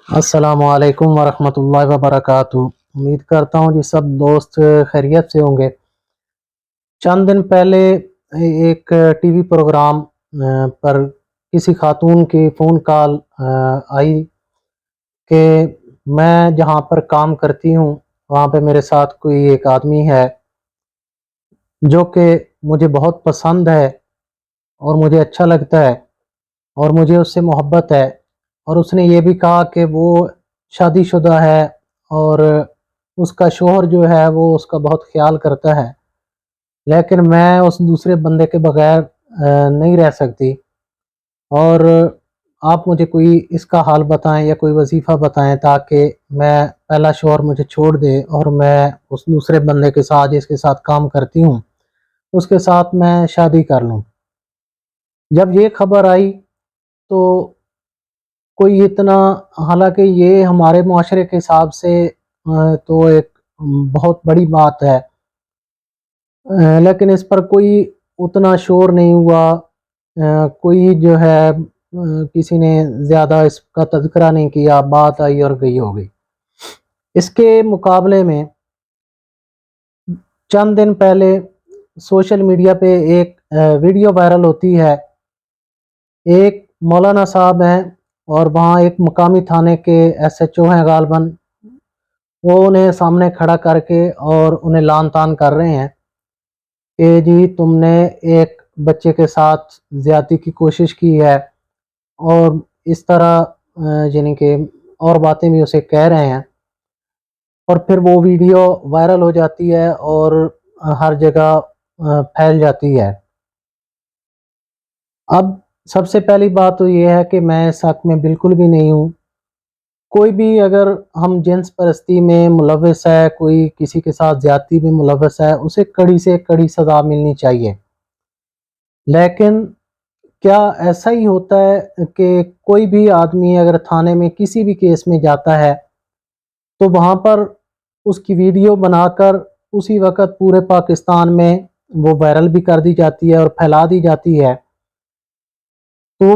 السلام علیکم ورحمۃ اللہ وبرکاتہ۔ امید کرتا ہوں جی سب دوست خیریت سے ہوں گے۔ چند دن پہلے ایک ٹی وی پروگرام پر کسی خاتون کی فون کال آئی کہ میں جہاں پر کام کرتی ہوں وہاں پہ میرے ساتھ کوئی ایک آدمی ہے جو کہ مجھے بہت پسند ہے اور مجھے اچھا لگتا ہے اور مجھے اس سے محبت ہے، اور اس نے یہ بھی کہا کہ وہ شادی شدہ ہے اور اس کا شوہر جو ہے وہ اس کا بہت خیال کرتا ہے، لیکن میں اس دوسرے بندے کے بغیر نہیں رہ سکتی، اور آپ مجھے کوئی اس کا حال بتائیں یا کوئی وظیفہ بتائیں تاکہ میں پہلا شوہر مجھے چھوڑ دے اور میں اس دوسرے بندے کے ساتھ جس کے ساتھ کام کرتی ہوں اس کے ساتھ میں شادی کر لوں۔ جب یہ خبر آئی تو کوئی اتنا، حالانکہ یہ ہمارے معاشرے کے حساب سے تو ایک بہت بڑی بات ہے، لیکن اس پر کوئی اتنا شور نہیں ہوا، کوئی جو ہے کسی نے زیادہ اس کا تذکرہ نہیں کیا، بات آئی اور گئی ہو گئی۔ اس کے مقابلے میں چند دن پہلے سوشل میڈیا پہ ایک ویڈیو وائرل ہوتی ہے، ایک مولانا صاحب ہیں اور وہاں ایک مقامی تھانے کے ایس ایچ او ہیں غالباً، وہ انہیں سامنے کھڑا کر کے اور انہیں لان تان کر رہے ہیں کہ جی تم نے ایک بچے کے ساتھ زیادتی کی کوشش کی ہے، اور اس طرح یعنی کہ اور باتیں بھی اسے کہہ رہے ہیں، اور پھر وہ ویڈیو وائرل ہو جاتی ہے اور ہر جگہ پھیل جاتی ہے۔ اب سب سے پہلی بات تو یہ ہے کہ میں اس حق میں بالکل بھی نہیں ہوں۔ کوئی بھی اگر ہم جنس پرستی میں ملوث ہے، کوئی کسی کے ساتھ زیادتی میں ملوث ہے، اسے کڑی سے کڑی سزا ملنی چاہیے، لیکن کیا ایسا ہی ہوتا ہے کہ کوئی بھی آدمی اگر تھانے میں کسی بھی کیس میں جاتا ہے تو وہاں پر اس کی ویڈیو بنا کر اسی وقت پورے پاکستان میں وہ وائرل بھی کر دی جاتی ہے اور پھیلا دی جاتی ہے؟ تو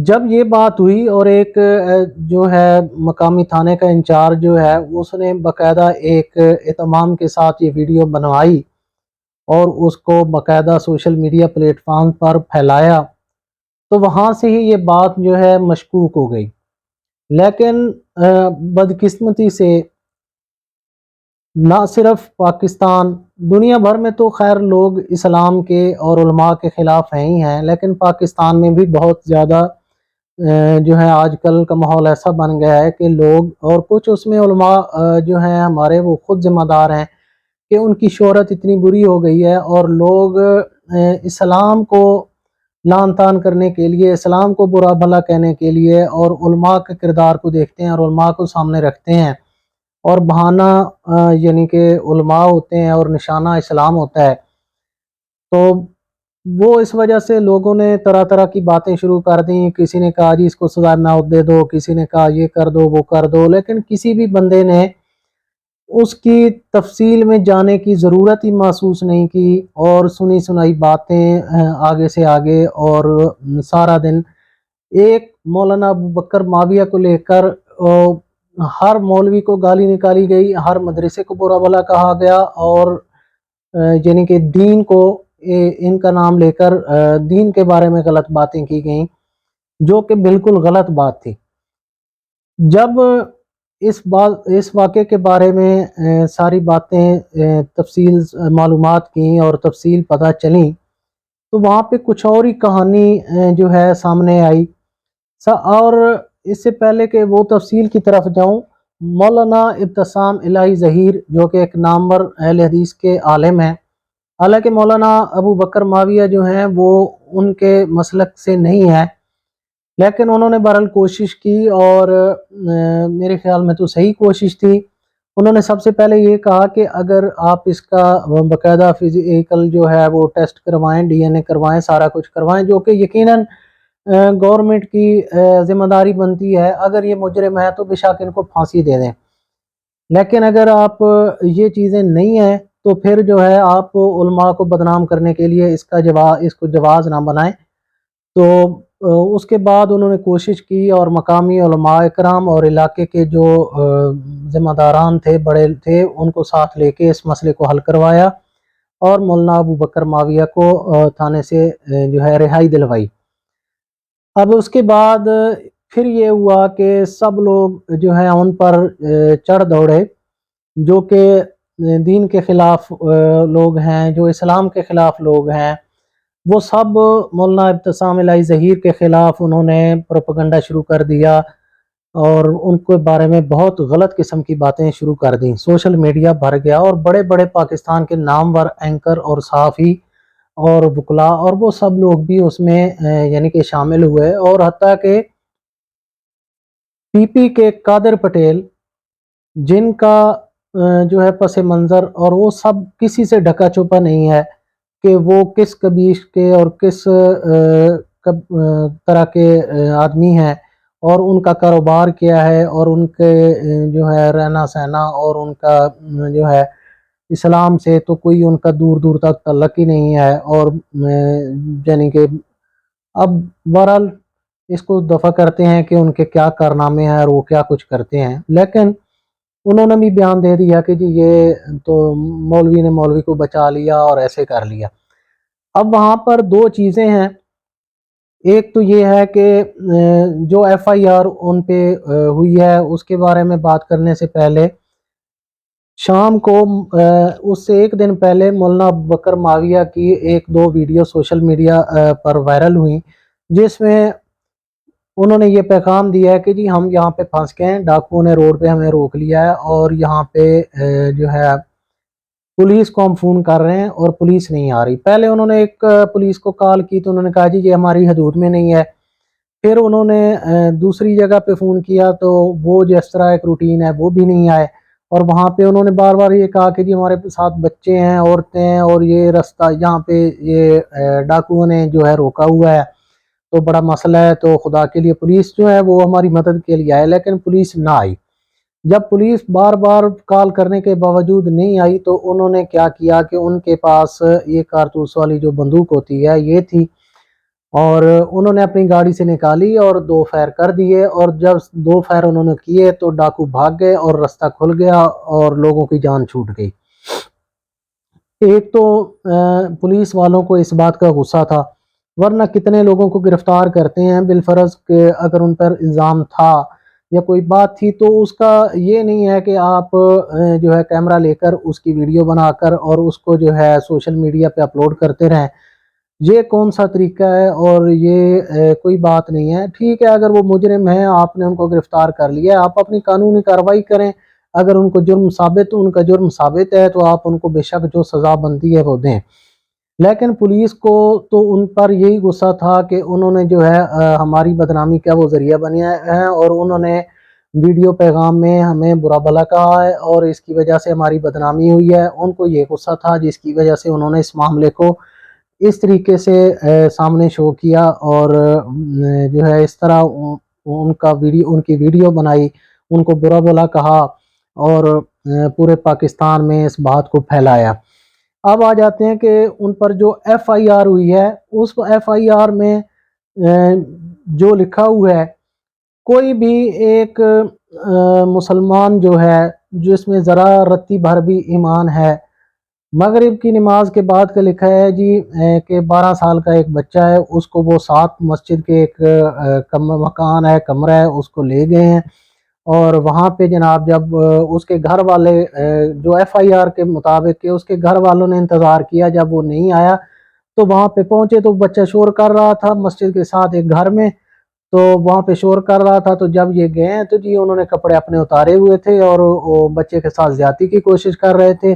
جب یہ بات ہوئی اور ایک جو ہے مقامی تھانے کا انچارج جو ہے اس نے باقاعدہ ایک اہتمام کے ساتھ یہ ویڈیو بنوائی اور اس کو باقاعدہ سوشل میڈیا پلیٹ فارم پر پھیلایا، تو وہاں سے ہی یہ بات جو ہے مشکوک ہو گئی۔ لیکن بدقسمتی سے نہ صرف پاکستان، دنیا بھر میں تو خیر لوگ اسلام کے اور علماء کے خلاف ہیں ہی ہیں، لیکن پاکستان میں بھی بہت زیادہ جو ہے آج کل کا ماحول ایسا بن گیا ہے کہ لوگ، اور کچھ اس میں علماء جو ہیں ہمارے وہ خود ذمہ دار ہیں کہ ان کی شہرت اتنی بری ہو گئی ہے، اور لوگ اسلام کو لعن طعن کرنے کے لیے، اسلام کو برا بھلا کہنے کے لیے، اور علماء کے کردار کو دیکھتے ہیں اور علماء کو سامنے رکھتے ہیں، اور بہانہ یعنی کہ علماء ہوتے ہیں اور نشانہ اسلام ہوتا ہے، تو وہ اس وجہ سے لوگوں نے طرح طرح کی باتیں شروع کر دیں۔ کسی نے کہا جی اس کو سزا موت دے دو، کسی نے کہا یہ کر دو وہ کر دو، لیکن کسی بھی بندے نے اس کی تفصیل میں جانے کی ضرورت ہی محسوس نہیں کی، اور سنی سنائی باتیں آگے سے آگے، اور سارا دن ایک مولانا ابو بکر معاویہ کو لے کر ہر مولوی کو گالی نکالی گئی، ہر مدرسے کو برا بھلا کہا گیا، اور یعنی کہ دین کو ان کا نام لے کر دین کے بارے میں غلط باتیں کی گئیں، جو کہ بالکل غلط بات تھی۔ جب اس واقعے کے بارے میں ساری باتیں تفصیل معلومات کی اور تفصیل پتہ چلیں تو وہاں پہ کچھ اور ہی کہانی جو ہے سامنے آئی، اور اس سے پہلے کہ وہ تفصیل کی طرف جاؤں، مولانا ابتسام الہی ظہیر جو کہ ایک نامور اہل حدیث کے عالم ہیں، حالانکہ مولانا ابو بکر معاویہ جو ہیں وہ ان کے مسلک سے نہیں ہے، لیکن انہوں نے بہرحال کوشش کی، اور میرے خیال میں تو صحیح کوشش تھی۔ انہوں نے سب سے پہلے یہ کہا کہ اگر آپ اس کا باقاعدہ فزیکل جو ہے وہ ٹیسٹ کروائیں، ڈی این اے کروائیں، سارا کچھ کروائیں، جو کہ یقیناً گورنمنٹ کی ذمہ داری بنتی ہے، اگر یہ مجرم ہے تو بے شک ان کو پھانسی دے دیں، لیکن اگر آپ یہ چیزیں نہیں ہیں تو پھر جو ہے آپ علماء کو بدنام کرنے کے لیے اس کو جواز نہ بنائیں۔ تو اس کے بعد انہوں نے کوشش کی اور مقامی علماء اکرام اور علاقے کے جو ذمہ داران تھے، بڑے تھے، ان کو ساتھ لے کے اس مسئلے کو حل کروایا اور مولانا ابو بکر معاویہ کو تھانے سے جو ہے رہائی دلوائی۔ اب اس کے بعد پھر یہ ہوا کہ سب لوگ جو ہیں ان پر چڑھ دوڑے، جو کہ دین کے خلاف لوگ ہیں، جو اسلام کے خلاف لوگ ہیں، وہ سب مولانا ابتسام الہی ظہیر کے خلاف انہوں نے پروپیگنڈا شروع کر دیا اور ان کے بارے میں بہت غلط قسم کی باتیں شروع کر دیں۔ سوشل میڈیا بھر گیا اور بڑے بڑے پاکستان کے نامور اینکر اور صحافی اور وکلاء اور وہ سب لوگ بھی اس میں یعنی کہ شامل ہوئے، اور حتیٰ کہ پی پی کے قادر پٹیل، جن کا جو ہے پس منظر اور وہ سب کسی سے ڈھکا چھپا نہیں ہے کہ وہ کس قبیل کے اور کس طرح کے آدمی ہیں اور ان کا کاروبار کیا ہے اور ان کے جو ہے رہنا سہنا اور ان کا جو ہے اسلام سے تو کوئی ان کا دور دور تک تعلق ہی نہیں ہے، اور یعنی کہ اب بہرحال اس کو دفع کرتے ہیں کہ ان کے کیا کارنامے ہیں اور وہ کیا کچھ کرتے ہیں، لیکن انہوں نے بھی بیان دے دیا کہ جی یہ تو مولوی نے مولوی کو بچا لیا اور ایسے کر لیا۔ اب وہاں پر دو چیزیں ہیں، ایک تو یہ ہے کہ جو ایف آئی آر ان پہ ہوئی ہے اس کے بارے میں بات کرنے سے پہلے شام کو اس سے ایک دن پہلے مولانا ابو بکر معاویہ کی ایک دو ویڈیو سوشل میڈیا پر وائرل ہوئیں، جس میں انہوں نے یہ پیغام دیا ہے کہ جی ہم یہاں پہ پھنس گئے ہیں، ڈاکوؤں نے روڈ پہ ہمیں روک لیا ہے اور یہاں پہ جو ہے پولیس کو ہم فون کر رہے ہیں اور پولیس نہیں آ رہی۔ پہلے انہوں نے ایک پولیس کو کال کی تو انہوں نے کہا جی یہ ہماری حدود میں نہیں ہے، پھر انہوں نے دوسری جگہ پہ فون کیا تو وہ جس طرح ایک روٹین ہے وہ بھی نہیں آئے، اور وہاں پہ انہوں نے بار بار یہ کہا کہ جی ہمارے ساتھ بچے ہیں، عورتیں ہیں، اور یہ رستہ یہاں پہ یہ ڈاکوؤں نے جو ہے روکا ہوا ہے تو بڑا مسئلہ ہے، تو خدا کے لیے پولیس جو ہے وہ ہماری مدد کے لیے آئے، لیکن پولیس نہ آئی۔ جب پولیس بار بار کال کرنے کے باوجود نہیں آئی تو انہوں نے کیا کیا کہ ان کے پاس یہ کارتوس والی جو بندوق ہوتی ہے یہ تھی، اور انہوں نے اپنی گاڑی سے نکالی اور دو فائر کر دیے، اور جب دو فائر انہوں نے کیے تو ڈاکو بھاگ گئے اور رستہ کھل گیا اور لوگوں کی جان چھوٹ گئی۔ ایک تو پولیس والوں کو اس بات کا غصہ تھا، ورنہ کتنے لوگوں کو گرفتار کرتے ہیں بالفرض کہ اگر ان پر الزام تھا یا کوئی بات تھی تو اس کا یہ نہیں ہے کہ آپ جو ہے کیمرہ لے کر اس کی ویڈیو بنا کر اور اس کو جو ہے سوشل میڈیا پہ اپلوڈ کرتے رہیں۔ یہ کون سا طریقہ ہے؟ اور یہ کوئی بات نہیں ہے۔ ٹھیک ہے، اگر وہ مجرم ہیں، آپ نے ان کو گرفتار کر لیا، آپ اپنی قانونی کارروائی کریں، اگر ان کو ان کا جرم ثابت ہے تو آپ ان کو بے شک جو سزا بنتی ہے وہ دیں، لیکن پولیس کو تو ان پر یہی غصہ تھا کہ انہوں نے جو ہے ہماری بدنامی کا وہ ذریعہ بنے ہیں، اور انہوں نے ویڈیو پیغام میں ہمیں برا بھلا کہا ہے اور اس کی وجہ سے ہماری بدنامی ہوئی ہے۔ ان کو یہ غصہ تھا جس کی وجہ سے انہوں نے اس معاملے کو اس طریقے سے سامنے شو کیا، اور جو ہے اس طرح ان کی ویڈیو بنائی، ان کو برا بھلا کہا اور پورے پاکستان میں اس بات کو پھیلایا۔ اب آ جاتے ہیں کہ ان پر جو ایف آئی آر ہوئی ہے، اس ایف آئی آر میں جو لکھا ہوا ہے، کوئی بھی ایک مسلمان جو ہے جس میں ذرا رتی بھر بھی ایمان ہے، مغرب کی نماز کے بعد کا لکھا ہے جی کہ 12 سال کا ایک بچہ ہے، اس کو وہ ساتھ مسجد کے ایک مکان ہے، کمرہ ہے، اس کو لے گئے ہیں، اور وہاں پہ جناب جب اس کے گھر والے جو ایف آئی آر کے مطابق کہ اس کے گھر والوں نے انتظار کیا، جب وہ نہیں آیا تو وہاں پہ پہنچے تو بچہ شور کر رہا تھا مسجد کے ساتھ ایک گھر میں، تو وہاں پہ شور کر رہا تھا، تو جب یہ گئے تو جی انہوں نے کپڑے اپنے اتارے ہوئے تھے اور وہ بچے کے ساتھ زیادتی کی کوشش کر رہے تھے،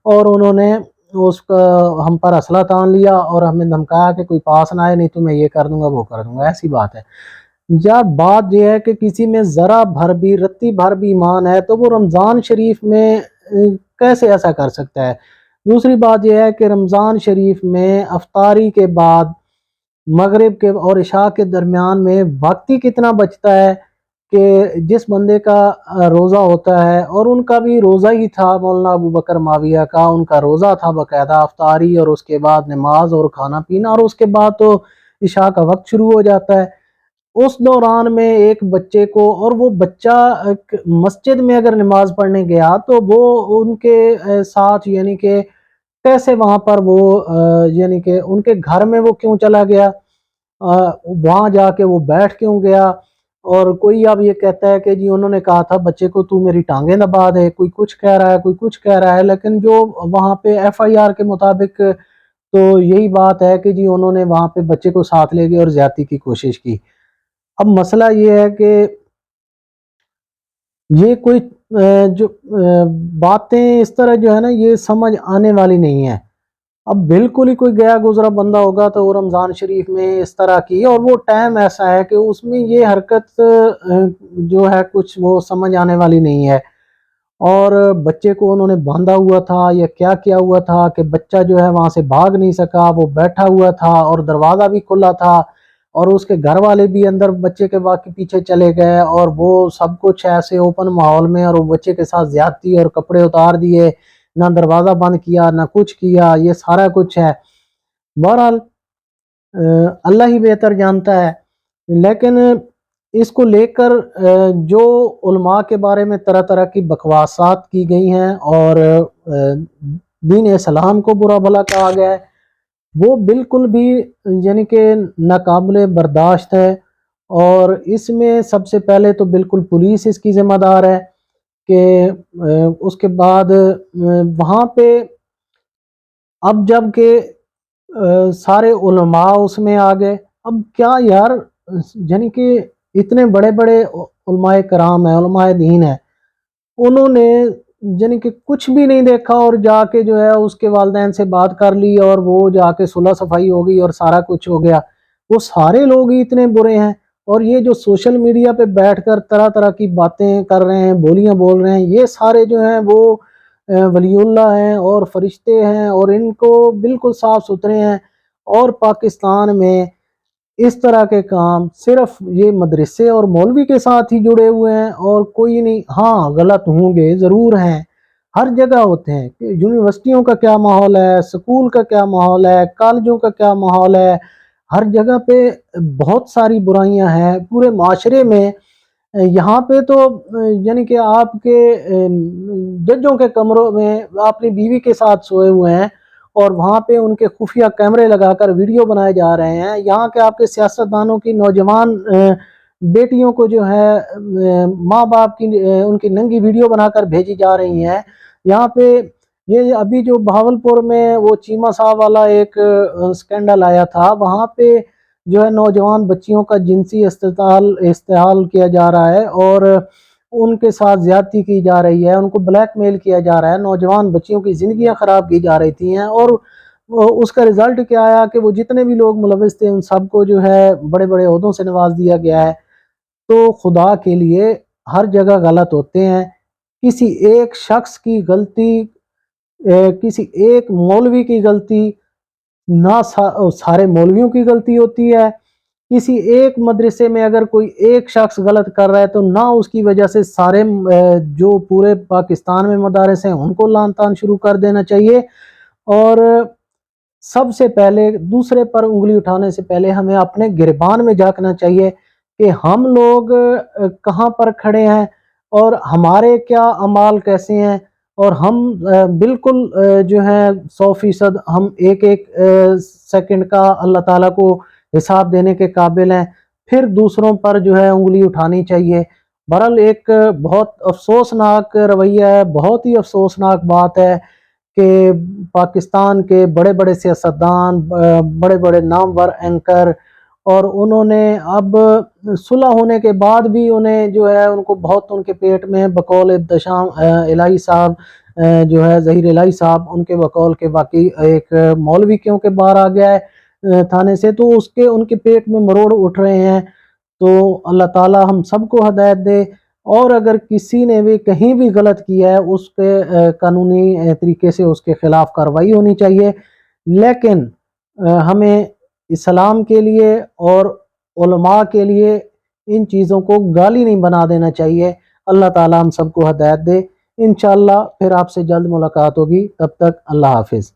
اور انہوں نے اس کا ہم پر اسلحہ تان لیا اور ہمیں دھمکایا کہ کوئی پاس نہ آئے نہیں تو میں یہ کر دوں گا وہ کر دوں گا۔ ایسی بات ہے، جب بات یہ ہے کہ کسی میں ذرا بھر بھی رتی بھر بھی ایمان ہے تو وہ رمضان شریف میں کیسے ایسا کر سکتا ہے؟ دوسری بات یہ ہے کہ رمضان شریف میں افطاری کے بعد مغرب کے اور عشاء کے درمیان میں وقت ہی کتنا بچتا ہے کہ جس بندے کا روزہ ہوتا ہے، اور ان کا بھی روزہ ہی تھا، مولانا ابو بکر معاویہ کا ان کا روزہ تھا باقاعدہ افطاری اور اس کے بعد نماز اور کھانا پینا، اور اس کے بعد تو عشاء کا وقت شروع ہو جاتا ہے۔ اس دوران میں ایک بچے کو، اور وہ بچہ مسجد میں اگر نماز پڑھنے گیا تو وہ ان کے ساتھ یعنی کہ کیسے وہاں پر وہ یعنی کہ ان کے گھر میں وہ کیوں چلا گیا، وہاں جا کے وہ بیٹھ کیوں گیا، اور کوئی اب یہ کہتا ہے کہ جی انہوں نے کہا تھا بچے کو تو میری ٹانگیں دبا دے، کوئی کچھ کہہ رہا ہے، کوئی کچھ کہہ رہا ہے، لیکن جو وہاں پہ ایف آئی آر کے مطابق تو یہی بات ہے کہ جی انہوں نے وہاں پہ بچے کو ساتھ لے گئے اور زیادتی کی کوشش کی۔ اب مسئلہ یہ ہے کہ یہ کوئی جو باتیں اس طرح جو ہے نا یہ سمجھ آنے والی نہیں ہے۔ اب بالکل ہی کوئی گیا گزرا بندہ ہوگا تو وہ رمضان شریف میں اس طرح کی، اور وہ ٹائم ایسا ہے کہ اس میں یہ حرکت جو ہے کچھ وہ سمجھ آنے والی نہیں ہے، اور بچے کو انہوں نے باندھا ہوا تھا یا کیا ہوا تھا کہ بچہ جو ہے وہاں سے بھاگ نہیں سکا، وہ بیٹھا ہوا تھا اور دروازہ بھی کھلا تھا، اور اس کے گھر والے بھی اندر بچے کے باقی پیچھے چلے گئے، اور وہ سب کچھ ایسے اوپن ماحول میں، اور وہ بچے کے ساتھ زیادتی اور کپڑے اتار دیے، نہ دروازہ بند کیا نہ کچھ کیا، یہ سارا کچھ ہے۔ بہرحال اللہ ہی بہتر جانتا ہے، لیکن اس کو لے کر جو علماء کے بارے میں طرح طرح کی بکواسات کی گئی ہیں اور دین اسلام کو برا بھلا کہا گیا ہے، وہ بالکل بھی یعنی کہ ناقابل برداشت ہے، اور اس میں سب سے پہلے تو بالکل پولیس اس کی ذمہ دار ہے کہ اس کے بعد وہاں پہ اب جب کہ سارے علماء اس میں آ گئے، اب کیا یار، یعنی کہ اتنے بڑے بڑے علماء کرام ہیں، علماء دین ہیں، انہوں نے یعنی کہ کچھ بھی نہیں دیکھا اور جا کے جو ہے اس کے والدین سے بات کر لی، اور وہ جا کے صلح صفائی ہو گئی اور سارا کچھ ہو گیا۔ وہ سارے لوگ ہی اتنے برے ہیں، اور یہ جو سوشل میڈیا پہ بیٹھ کر طرح طرح کی باتیں کر رہے ہیں، بولیاں بول رہے ہیں، یہ سارے جو ہیں وہ ولی اللہ ہیں اور فرشتے ہیں، اور ان کو بالکل صاف ستھرے ہیں، اور پاکستان میں اس طرح کے کام صرف یہ مدرسے اور مولوی کے ساتھ ہی جڑے ہوئے ہیں اور کوئی نہیں۔ ہاں غلط ہوں گے، ضرور ہیں، ہر جگہ ہوتے ہیں۔ یونیورسٹیوں کا کیا ماحول ہے، سکول کا کیا ماحول ہے، کالجوں کا کیا ماحول ہے، ہر جگہ پہ بہت ساری برائیاں ہیں پورے معاشرے میں۔ یہاں پہ تو یعنی کہ آپ کے ججوں کے کمروں میں اپنی بیوی کے ساتھ سوئے ہوئے ہیں، اور وہاں پہ ان کے خفیہ کیمرے لگا کر ویڈیو بنائے جا رہے ہیں۔ یہاں کے آپ کے سیاستدانوں کی نوجوان بیٹیوں کو جو ہے ماں باپ کی ان کی ننگی ویڈیو بنا کر بھیجی جا رہی ہیں۔ یہاں پہ یہ ابھی جو بہاولپور میں وہ چیمہ صاحب والا ایک سکینڈل آیا تھا، وہاں پہ جو ہے نوجوان بچیوں کا جنسی استحال کیا جا رہا ہے، اور ان کے ساتھ زیادتی کی جا رہی ہے، ان کو بلیک میل کیا جا رہا ہے، نوجوان بچیوں کی زندگیاں خراب کی جا رہی تھی ہیں، اور اس کا رزلٹ کیا آیا کہ وہ جتنے بھی لوگ ملوث تھے ان سب کو جو ہے بڑے بڑے عہدوں سے نواز دیا گیا ہے۔ تو خدا کے لیے ہر جگہ غلط ہوتے ہیں، کسی ایک شخص کی غلطی، کسی ایک مولوی کی غلطی نہ سارے مولویوں کی غلطی ہوتی ہے، کسی ایک مدرسے میں اگر کوئی ایک شخص غلط کر رہا ہے تو نہ اس کی وجہ سے سارے جو پورے پاکستان میں مدارس ہیں ان کو لعن طعن شروع کر دینا چاہیے، اور سب سے پہلے دوسرے پر انگلی اٹھانے سے پہلے ہمیں اپنے گریبان میں جھانکنا چاہیے کہ ہم لوگ کہاں پر کھڑے ہیں اور ہمارے کیا اعمال کیسے ہیں، اور ہم بالکل جو ہے 100% ہم ایک ایک سیکنڈ کا اللہ تعالیٰ کو حساب دینے کے قابل ہیں، پھر دوسروں پر جو ہے انگلی اٹھانی چاہیے۔ بہرحال ایک بہت افسوسناک رویہ ہے، بہت ہی افسوسناک بات ہے کہ پاکستان کے بڑے بڑے سیاستدان، بڑے بڑے نامور اینکر، اور انہوں نے اب صلح ہونے کے بعد بھی انہیں جو ہے ان کو بہت ان کے پیٹ میں بقول احتشام الہی صاحب جو ہے ظہیر الہی صاحب، ان کے بقول کے باقی ایک مولوی کیوں کے باہر آ گیا ہے تھانے سے، تو اس کے ان کے پیٹ میں مروڑ اٹھ رہے ہیں۔ تو اللہ تعالی ہم سب کو ہدایت دے، اور اگر کسی نے بھی کہیں بھی غلط کیا ہے اس کے قانونی طریقے سے اس کے خلاف کارروائی ہونی چاہیے، لیکن ہمیں اسلام کے لیے اور علماء کے لیے ان چیزوں کو گالی نہیں بنا دینا چاہیے۔ اللہ تعالی ہم سب کو ہدایت دے۔ انشاءاللہ پھر آپ سے جلد ملاقات ہوگی، تب تک اللہ حافظ۔